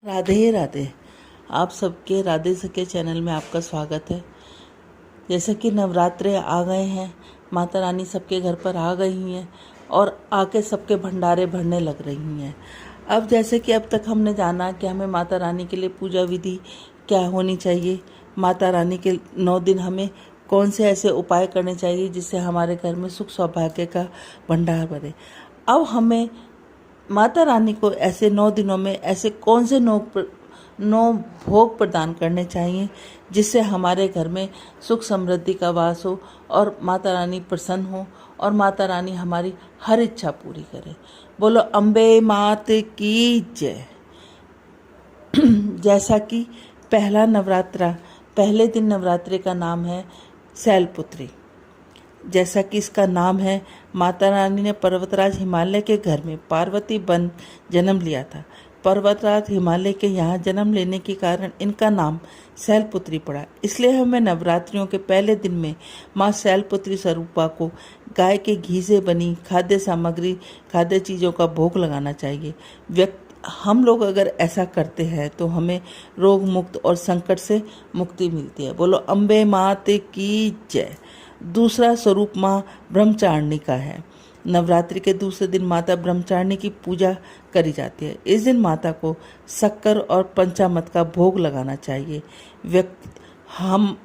राधे राधे। आप सबके राधे सके चैनल में आपका स्वागत है। जैसे कि नवरात्रे आ गए हैं, माता रानी सबके घर पर आ गई हैं और आके सबके भंडारे भरने लग रही हैं। अब जैसे कि अब तक हमने जाना कि हमें माता रानी के लिए पूजा विधि क्या होनी चाहिए, माता रानी के 9 दिन हमें कौन से ऐसे उपाय करने चाहिए जिससे हमारे घर में सुख सौभाग्य का भंडार भरे। अब हमें माता रानी को ऐसे 9 दिनों में ऐसे कौन से 9 भोग प्रदान करने चाहिए जिससे हमारे घर में सुख समृद्धि का वास हो और माता रानी प्रसन्न हो और माता रानी हमारी हर इच्छा पूरी करे। बोलो अम्बे मात की जय। जैसा कि पहले दिन नवरात्रि का नाम है शैलपुत्री। जैसा कि इसका नाम है, माता रानी ने पर्वतराज हिमालय के घर में पार्वती बन जन्म लिया था। पर्वतराज हिमालय के यहाँ जन्म लेने के कारण इनका नाम शैलपुत्री पड़ा। इसलिए हमें नवरात्रियों के पहले दिन में माँ शैलपुत्री स्वरूपा को गाय के घी से बनी खाद्य चीज़ों का भोग लगाना चाहिए। हम लोग अगर ऐसा करते हैं तो हमें रोग मुक्त और संकट से मुक्ति मिलती है। बोलो अम्बे मात की जय। दूसरा स्वरूप माँ ब्रह्मचारिणी का है। नवरात्रि के दूसरे दिन माता ब्रह्मचारिणी की पूजा करी जाती है। इस दिन माता को शक्कर और पंचामृत का भोग लगाना चाहिए। हम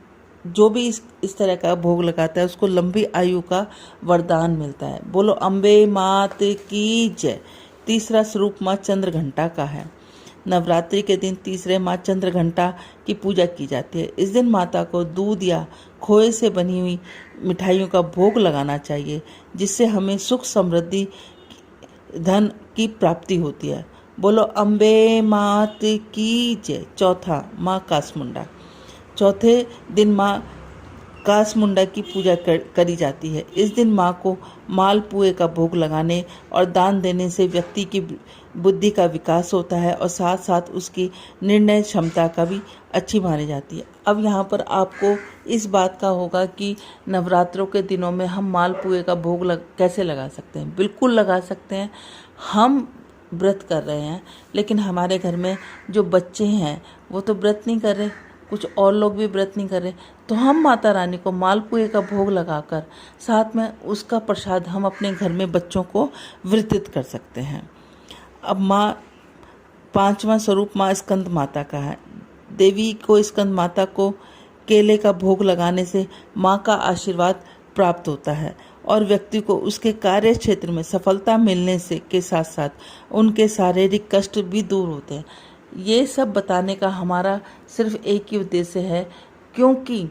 जो भी इस तरह का भोग लगाता है उसको लंबी आयु का वरदान मिलता है। बोलो अम्बे मात की जय। तीसरा स्वरूप माँ चंद्रघंटा का है। नवरात्रि के दिन तीसरे माँ चंद्रघंटा की पूजा की जाती है। इस दिन माता को दूध या खोए से बनी हुई मिठाइयों का भोग लगाना चाहिए जिससे हमें सुख समृद्धि धन की प्राप्ति होती है। बोलो अम्बे मात की जय। चौथा माँ कासमुंडा। चौथे दिन माँ कासमुंडा की पूजा करी जाती है। इस दिन माँ को मालपुए का भोग लगाने और दान देने से व्यक्ति की बुद्धि का विकास होता है और साथ साथ उसकी निर्णय क्षमता का भी अच्छी मानी जाती है। अब यहाँ पर आपको इस बात का होगा कि नवरात्रों के दिनों में हम मालपुए का भोग कैसे लगा सकते हैं। बिल्कुल लगा सकते हैं। हम व्रत कर रहे हैं लेकिन हमारे घर में जो बच्चे हैं वो तो व्रत नहीं कर रहे, कुछ और लोग भी व्रत नहीं कर रहे, तो हम माता रानी को मालपुए का भोग लगाकर साथ में उसका प्रसाद हम अपने घर में बच्चों को वितरित कर सकते हैं। अब पांचवा स्वरूप माँ स्कंद माता का है। देवी को स्कंद माता को केले का भोग लगाने से माँ का आशीर्वाद प्राप्त होता है और व्यक्ति को उसके कार्य क्षेत्र में सफलता मिलने से के साथ साथ उनके शारीरिक कष्ट भी दूर होते हैं। ये सब बताने का हमारा सिर्फ एक ही उद्देश्य है, क्योंकि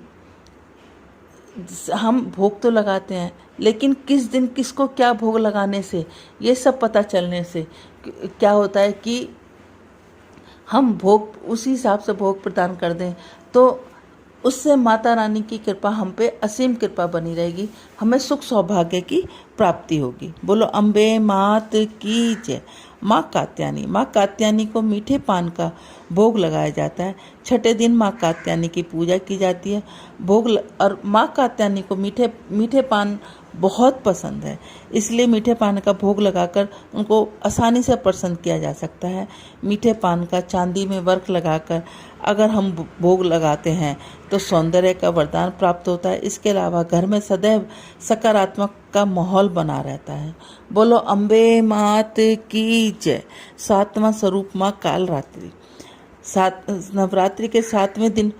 हम भोग तो लगाते हैं लेकिन किस दिन किसको क्या भोग लगाने से, ये सब पता चलने से क्या होता है कि हम भोग उसी हिसाब से भोग प्रदान कर दें तो उससे माता रानी की कृपा हम पे असीम कृपा बनी रहेगी, हमें सुख सौभाग्य की प्राप्ति होगी। बोलो अम्बे मात की जय। माँ कात्यायनी को मीठे पान का भोग लगाया जाता है। छठे दिन माँ कात्यायनी की पूजा की जाती है। और माँ कात्यायनी को मीठे पान बहुत पसंद है, इसलिए मीठे पान का भोग लगाकर उनको आसानी से प्रसन्न किया जा सकता है। मीठे पान का चांदी में वर्क लगाकर अगर हम भोग लगाते हैं तो सौंदर्य का वरदान प्राप्त होता है। इसके अलावा घर में सदैव सकारात्मक का माहौल बना रहता है। बोलो अम्बे मात की जय। सातवां स्वरूप माँ कालरात्रि। नवरात्रि के 7वें दिन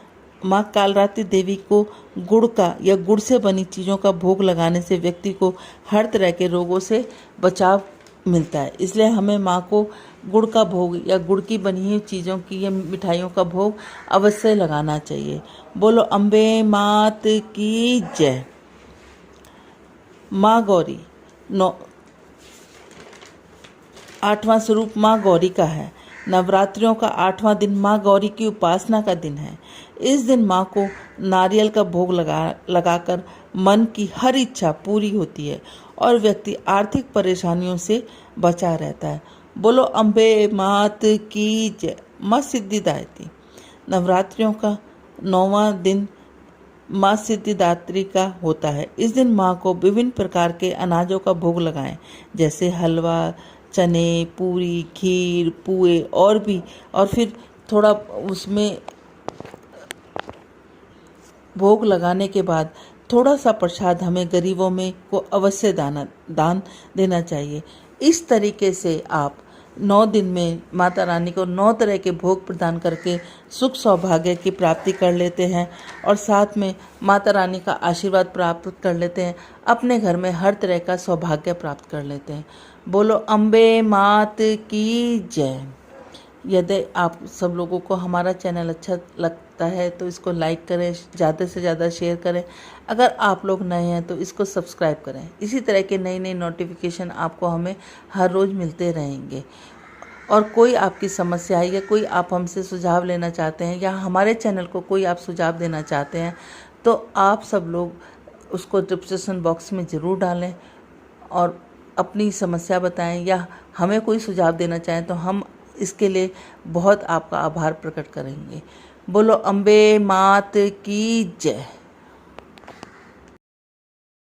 माँ कालरात्रि देवी को गुड़ से बनी चीज़ों का भोग लगाने से व्यक्ति को हर तरह के रोगों से बचाव मिलता है। इसलिए हमें माँ को गुड़ का भोग या गुड़ की बनी हुई चीज़ों की या मिठाइयों का भोग अवश्य लगाना चाहिए। बोलो अम्बे मात की जय। माँ गौरी। 8वां स्वरूप माँ गौरी का है। नवरात्रियों का 8वां दिन माँ गौरी की उपासना का दिन है। इस दिन माँ को नारियल का भोग लगाकर मन की हर इच्छा पूरी होती है और व्यक्ति आर्थिक परेशानियों से बचा रहता है। बोलो अम्बे मात की जय। माँ सिद्धिदात्री। नवरात्रियों का 9वां दिन माँ सिद्धिदात्री का होता है। इस दिन माँ को विभिन्न प्रकार के अनाजों का भोग लगाएं, जैसे हलवा, चने, पूरी, खीर, पुए और फिर थोड़ा उसमें भोग लगाने के बाद थोड़ा सा प्रसाद हमें गरीबों में को अवश्य दान देना चाहिए। इस तरीके से आप 9 दिन में माता रानी को 9 तरह के भोग प्रदान करके सुख सौभाग्य की प्राप्ति कर लेते हैं और साथ में माता रानी का आशीर्वाद प्राप्त कर लेते हैं। अपने घर में हर तरह का सौभाग्य प्राप्त कर लेते हैं। बोलो अम्बे मात की जय। यदि आप सब लोगों को हमारा चैनल अच्छा लगता है तो इसको लाइक करें, ज़्यादा से ज़्यादा शेयर करें। अगर आप लोग नए हैं तो इसको सब्सक्राइब करें। इसी तरह के नई नई नोटिफिकेशन आपको हमें हर रोज़ मिलते रहेंगे। और कोई आपकी समस्या है या कोई आप हमसे सुझाव लेना चाहते हैं या हमारे चैनल को कोई आप सुझाव देना चाहते हैं तो आप सब लोग उसको डिस्क्रिप्शन बॉक्स में ज़रूर डालें और अपनी समस्या बताएं या हमें कोई सुझाव देना चाहें तो हम इसके लिए बहुत आपका आभार प्रकट करेंगे। बोलो अम्बे मात की जय।